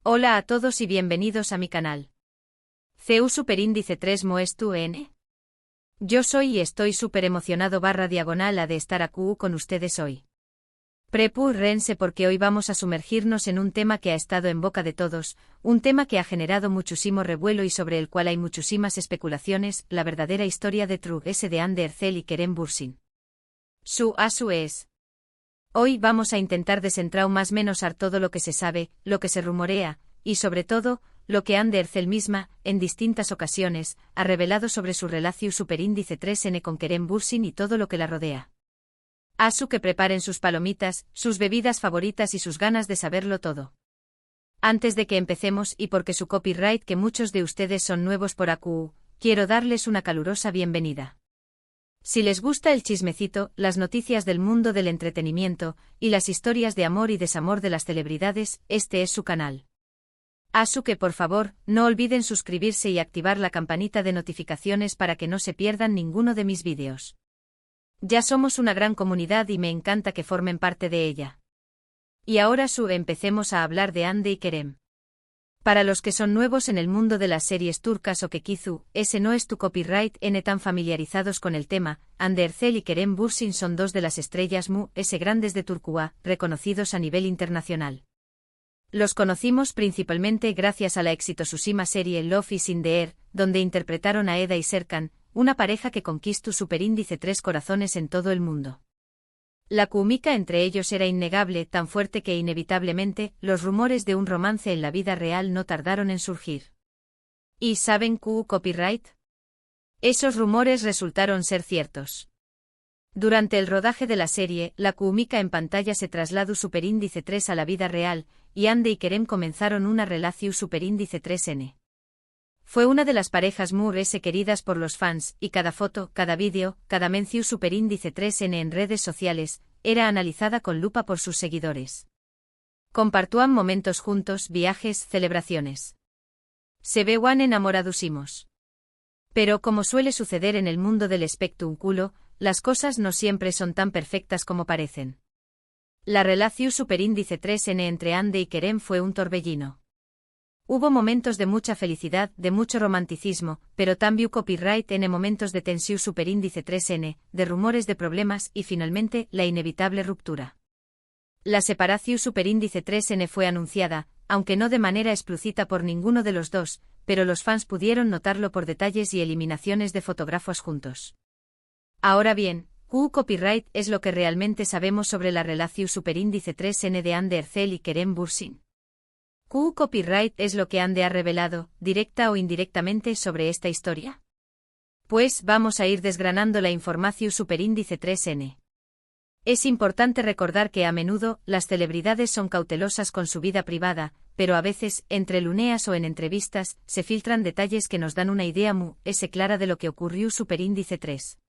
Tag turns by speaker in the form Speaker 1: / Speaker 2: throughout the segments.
Speaker 1: Hola a todos y bienvenidos a mi canal. CEU Superíndice 3 Moestu N. Yo soy y estoy súper emocionado /diagonal a de estar aquí con ustedes hoy. Prepúrense porque hoy vamos a sumergirnos en un tema que ha estado en boca de todos, un tema que ha generado muchísimo revuelo y sobre el cual hay muchísimas especulaciones, la verdadera historia de Trug S. de Anne Ercel y Kerem Bürsin. Su es. Hoy vamos a intentar desentrar más menos todo lo que se sabe, lo que se rumorea, y sobre todo, lo que Anne Ercel misma, en distintas ocasiones, ha revelado sobre su relación superíndice 3N con Kerem Bürsin y todo lo que la rodea. Que preparen sus palomitas, sus bebidas favoritas y sus ganas de saberlo todo. Antes de que empecemos y porque su copyright que muchos de ustedes son nuevos por AQ, quiero darles una calurosa bienvenida. Si les gusta el chismecito, las noticias del mundo del entretenimiento, y las historias de amor y desamor de las celebridades, este es su canal. Que por favor, no olviden suscribirse y activar la campanita de notificaciones para que no se pierdan ninguno de mis vídeos. Ya somos una gran comunidad y me encanta que formen parte de ella. Y ahora empecemos a hablar de Hande y Kerem. Para los que son nuevos en el mundo de las series turcas o que quizú, ese no es tu copyright n tan familiarizados con el tema, Hande Ercel y Kerem Bürsin son dos de las estrellas grandes de Turquía, reconocidos a nivel internacional. Los conocimos principalmente gracias a la exitosísima serie Love is in the Air, donde interpretaron a Eda y Serkan, una pareja que conquistó superíndice 3 corazones en todo el mundo. La química entre ellos era innegable, tan fuerte que inevitablemente, los rumores de un romance en la vida real no tardaron en surgir. ¿Y saben copyright? Esos rumores resultaron ser ciertos. Durante el rodaje de la serie, la química en pantalla se trasladó superíndice 3 a la vida real, y Hande y Kerem comenzaron una relación superíndice 3N. Fue una de las parejas queridas por los fans, y cada foto, cada vídeo, cada mención superíndice 3N en redes sociales, era analizada con lupa por sus seguidores. Compartían momentos juntos, viajes, celebraciones. Se veían enamoradísimos. Pero como suele suceder en el mundo del espectáculo, las cosas no siempre son tan perfectas como parecen. La relación superíndice 3N entre Hande y Kerem fue un torbellino. Hubo momentos de mucha felicidad, de mucho romanticismo, pero también copyright en momentos de tensión superíndice 3N, de rumores de problemas y finalmente la inevitable ruptura. La separación superíndice 3N fue anunciada, aunque no de manera explícita por ninguno de los dos, pero los fans pudieron notarlo por detalles y eliminaciones de fotógrafos juntos. Ahora bien, copyright es lo que realmente sabemos sobre la relación superíndice 3N de Hande Ercel y Kerem Bürsin. Copyright es lo que Hande ha revelado, directa o indirectamente sobre esta historia. Pues vamos a ir desgranando la información superíndice 3N. Es importante recordar que a menudo, las celebridades son cautelosas con su vida privada, pero a veces, entre luneas o en entrevistas, se filtran detalles que nos dan una idea clara de lo que ocurrió superíndice 3.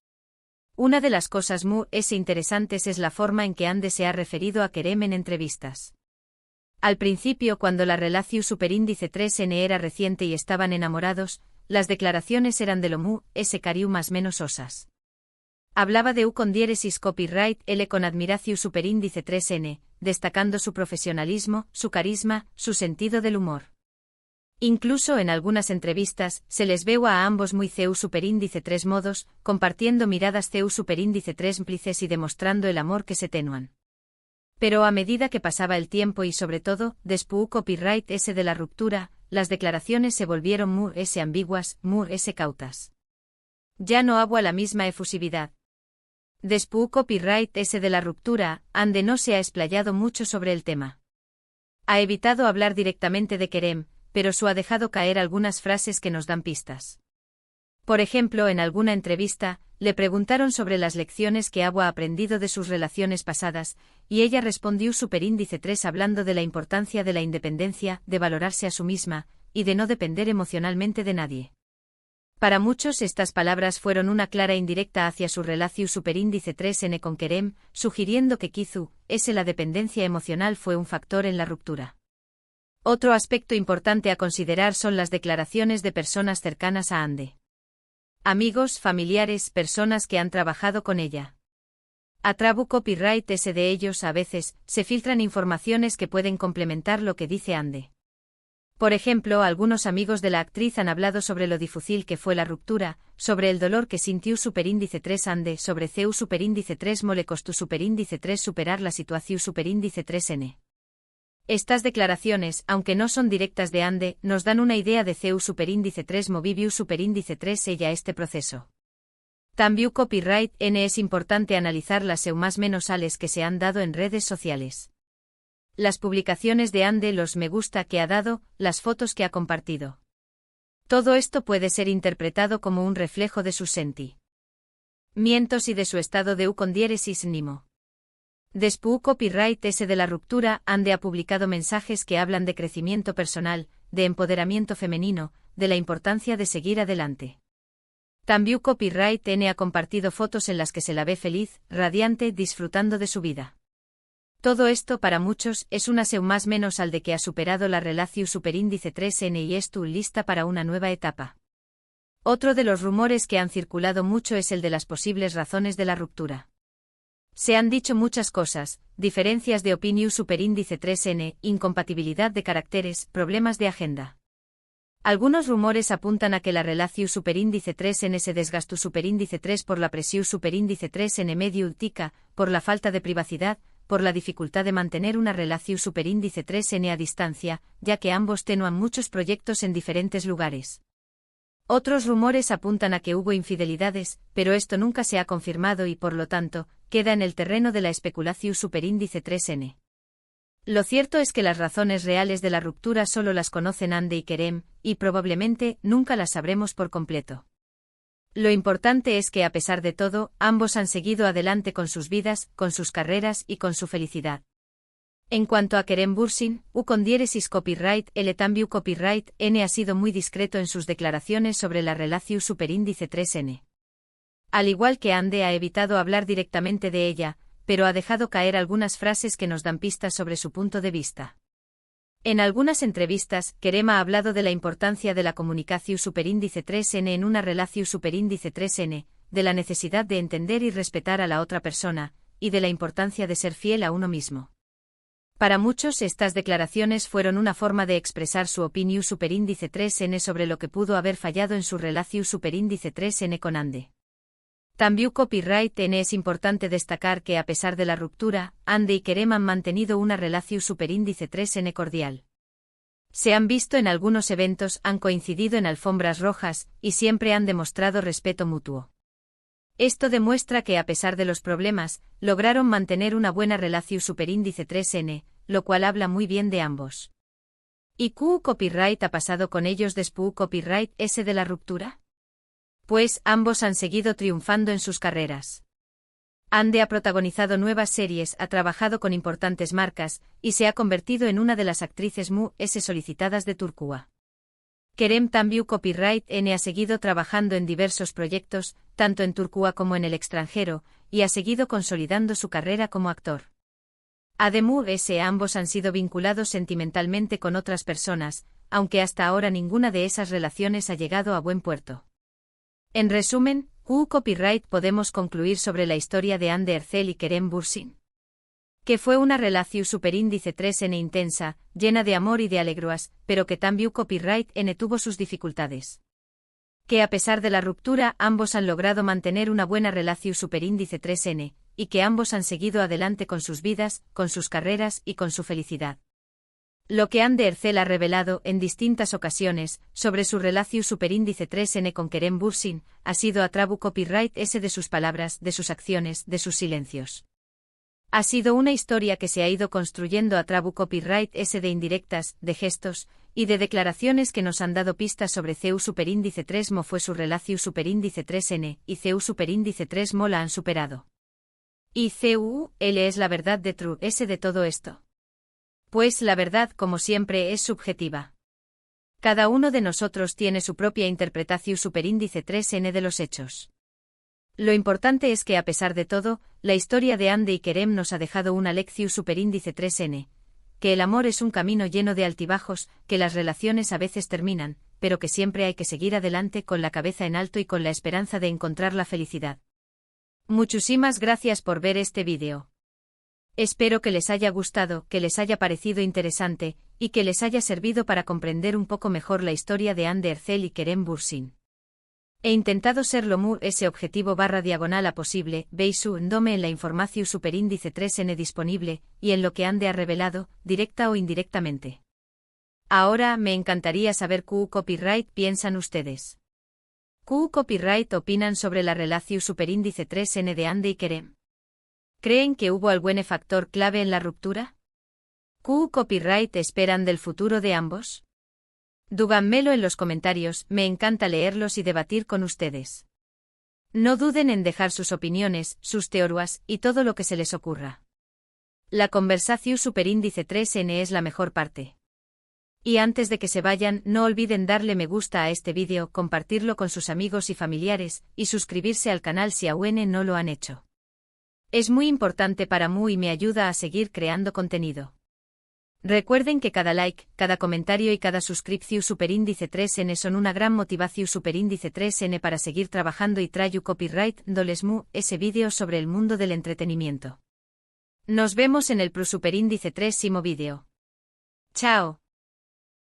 Speaker 1: Una de las cosas interesantes es la forma en que Hande se ha referido a Kerem en entrevistas. Al principio, cuando la relación superíndice 3N era reciente y estaban enamorados, las declaraciones eran de lo cariu más menos osas. Hablaba de con diéresis copyright L con admiración superíndice 3N, destacando su profesionalismo, su carisma, su sentido del humor. Incluso en algunas entrevistas, se les veo a ambos muy CEU superíndice 3 modos, compartiendo miradas CEU superíndice 3 cómplices y demostrando el amor que se tenuan. Pero a medida que pasaba el tiempo y sobre todo, después copyright S de la ruptura, las declaraciones se volvieron ambiguas, cautas. Ya no había la misma efusividad. Después copyright S de la ruptura, Hande no se ha explayado mucho sobre el tema. Ha evitado hablar directamente de Kerem, pero ha dejado caer algunas frases que nos dan pistas. Por ejemplo, en alguna entrevista, le preguntaron sobre las lecciones que había aprendido de sus relaciones pasadas, y ella respondió superíndice 3 hablando de la importancia de la independencia, de valorarse a sí misma, y de no depender emocionalmente de nadie. Para muchos estas palabras fueron una clara indirecta hacia su relación superíndice 3N con Kerem, sugiriendo que quizú, la dependencia emocional fue un factor en la ruptura. Otro aspecto importante a considerar son las declaraciones de personas cercanas a Hande. Amigos, familiares, personas que han trabajado con ella. A través copyright S de ellos a veces, se filtran informaciones que pueden complementar lo que dice Hande. Por ejemplo, algunos amigos de la actriz han hablado sobre lo difícil que fue la ruptura, sobre el dolor que sintió superíndice 3 Ande, sobre CEU superíndice 3 Mo le costó superíndice 3 superar la situación superíndice 3N. Estas declaraciones, aunque no son directas de Ande, nos dan una idea de CEU superíndice 3 Mo viviu superíndice 3 ella este proceso. También copyright N es importante analizar las seu más menos ales que se han dado en redes sociales. Las publicaciones de Ande, los me gusta que ha dado, las fotos que ha compartido. Todo esto puede ser interpretado como un reflejo de sus sentimientos y de su estado de con diéresis nimo. Después copyright S de la ruptura, Ande ha publicado mensajes que hablan de crecimiento personal, de empoderamiento femenino, de la importancia de seguir adelante. También copyright N ha compartido fotos en las que se la ve feliz, radiante, disfrutando de su vida. Todo esto para muchos es una seu más menos al de que ha superado la relación superíndice 3N y estu lista para una nueva etapa. Otro de los rumores que han circulado mucho es el de las posibles razones de la ruptura. Se han dicho muchas cosas, diferencias de opinión superíndice 3N, incompatibilidad de caracteres, problemas de agenda. Algunos rumores apuntan a que la relación superíndice 3N se desgastó superíndice 3 por la presión superíndice 3N medio ultica, por la falta de privacidad, por la dificultad de mantener una relación superíndice 3N a distancia, ya que ambos tenían muchos proyectos en diferentes lugares. Otros rumores apuntan a que hubo infidelidades, pero esto nunca se ha confirmado y por lo tanto, queda en el terreno de la especulación superíndice 3N. Lo cierto es que las razones reales de la ruptura solo las conocen Ande y Kerem, y probablemente nunca las sabremos por completo. Lo importante es que a pesar de todo, ambos han seguido adelante con sus vidas, con sus carreras y con su felicidad. En cuanto a Kerem Bürsin, con diéresis copyright L también copyright N ha sido muy discreto en sus declaraciones sobre la relación superíndice 3N. Al igual que Ande ha evitado hablar directamente de ella, pero ha dejado caer algunas frases que nos dan pistas sobre su punto de vista. En algunas entrevistas, Kerem ha hablado de la importancia de la comunicación superíndice 3N en una relación superíndice 3N, de la necesidad de entender y respetar a la otra persona, y de la importancia de ser fiel a uno mismo. Para muchos estas declaraciones fueron una forma de expresar su opinión superíndice 3N sobre lo que pudo haber fallado en su relación superíndice 3N con Ande. También copyright N es importante destacar que a pesar de la ruptura, Ande y Kerem han mantenido una relación superíndice 3N cordial. Se han visto en algunos eventos, han coincidido en alfombras rojas, y siempre han demostrado respeto mutuo. Esto demuestra que a pesar de los problemas, lograron mantener una buena relación superíndice 3N, lo cual habla muy bien de ambos. ¿Y copyright ha pasado con ellos después copyright S de la ruptura? Pues ambos han seguido triunfando en sus carreras. Ande ha protagonizado nuevas series, ha trabajado con importantes marcas, y se ha convertido en una de las actrices solicitadas de Turquía. Kerem también copyright N ha seguido trabajando en diversos proyectos, tanto en Turquía como en el extranjero, y ha seguido consolidando su carrera como actor. Además, ambos han sido vinculados sentimentalmente con otras personas, aunque hasta ahora ninguna de esas relaciones ha llegado a buen puerto. En resumen, copyright podemos concluir sobre la historia de Ande Erçel y Kerem Bürsin. Que fue una relación superíndice 3N intensa, llena de amor y de alegrías, pero que también copyright N tuvo sus dificultades. Que a pesar de la ruptura, ambos han logrado mantener una buena relación superíndice 3N, y que ambos han seguido adelante con sus vidas, con sus carreras y con su felicidad. Lo que Ande Erçel ha revelado en distintas ocasiones sobre su relación superíndice 3N con Kerem Bürsin ha sido a través copyright S de sus palabras, de sus acciones, de sus silencios. Ha sido una historia que se ha ido construyendo a través copyright S de indirectas, de gestos y de declaraciones que nos han dado pistas sobre CEU superíndice 3 Mo fue su relación superíndice 3N y CEU superíndice 3 Mo la han superado. ¿Y CEU L es la verdad de True S de todo esto? Pues la verdad, como siempre, es subjetiva. Cada uno de nosotros tiene su propia interpretación superíndice 3N de los hechos. Lo importante es que a pesar de todo, la historia de Ande y Kerem nos ha dejado una lección superíndice 3N, que el amor es un camino lleno de altibajos, que las relaciones a veces terminan, pero que siempre hay que seguir adelante con la cabeza en alto y con la esperanza de encontrar la felicidad. Muchísimas gracias por ver este vídeo. Espero que les haya gustado, que les haya parecido interesante, y que les haya servido para comprender un poco mejor la historia de Anne de Hercel y Kerem Bürsin. He intentado ser lo mu ese objetivo / a posible, veis su ndome en la información superíndice 3n disponible, y en lo que Ande ha revelado, directa o indirectamente. Ahora, me encantaría saber qué copyright piensan ustedes. ¿Qué copyright opinan sobre la relación superíndice 3n de Ande y Kerem? ¿Creen que hubo algún factor clave en la ruptura? ¿Qué copyright esperan del futuro de ambos? Díganmelo en los comentarios, me encanta leerlos y debatir con ustedes. No duden en dejar sus opiniones, sus teorías y todo lo que se les ocurra. La conversación superíndice 3n es la mejor parte. Y antes de que se vayan, no olviden darle me gusta a este vídeo, compartirlo con sus amigos y familiares, y suscribirse al canal si aún no lo han hecho. Es muy importante para mí y me ayuda a seguir creando contenido. Recuerden que cada like, cada comentario y cada suscripción superíndice 3n son una gran motivación superíndice 3n para seguir trabajando y trayo copyright dolesmu ese vídeo sobre el mundo del entretenimiento. Nos vemos en el superíndice 3º vídeo. Chao.